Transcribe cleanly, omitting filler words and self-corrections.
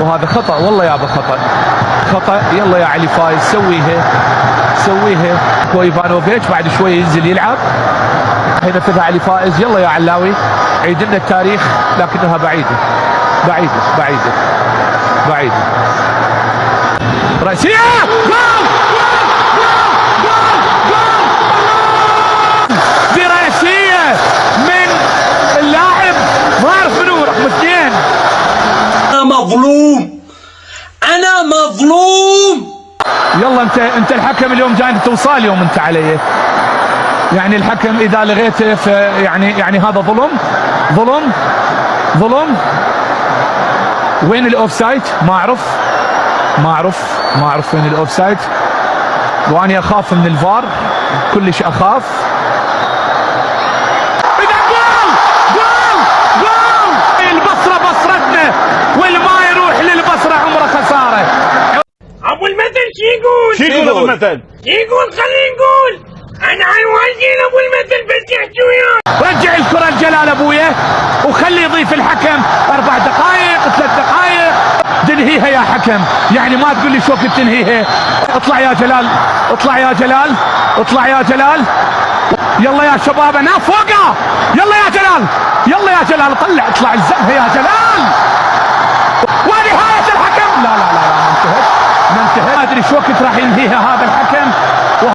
وهذا خطأ والله يابا خطأ. يلا يا علي فايز سويها وايفانوفيتش بعد شوي ينزل يلعب. ينفذها علي فائز. يلا يا علاوي عيد لنا التاريخ لكنها بعيدة رأسية جول دي رأسية من اللاعب ما اعرف منو رقم 2. انا مظلوم. يلا انت الحكم اليوم جاي توصال يوم انت علي. يعني الحكم اذا لغيته يعني هذا ظلم. وين الاوفسايد؟ ما اعرف وين الاوفسايد. واني اخاف من الفار كلش اخاف. جول البصرة بصرتنا والما يروح للبصرة عمره خسارة. ابو المثل شو يقول ابو المثل؟ خلينا نقول انا عالوالدين ابو المثل بس يحكي وياك. رجع الكرة لجلال ابويا وخلي يضيف الحكم 4 دقائق 3 دقائق. تنهيها يا حكم، يعني ما تقول لي شو كنت تنهيها. اطلع يا جلال. يلا يا شباب انا فوقها. يلا يا جلال اطلع الزقها يا جلال. ونهاية الحكم. لا ما انتهت. ما ادري شو كنت راح ينهيها هذا الحكم.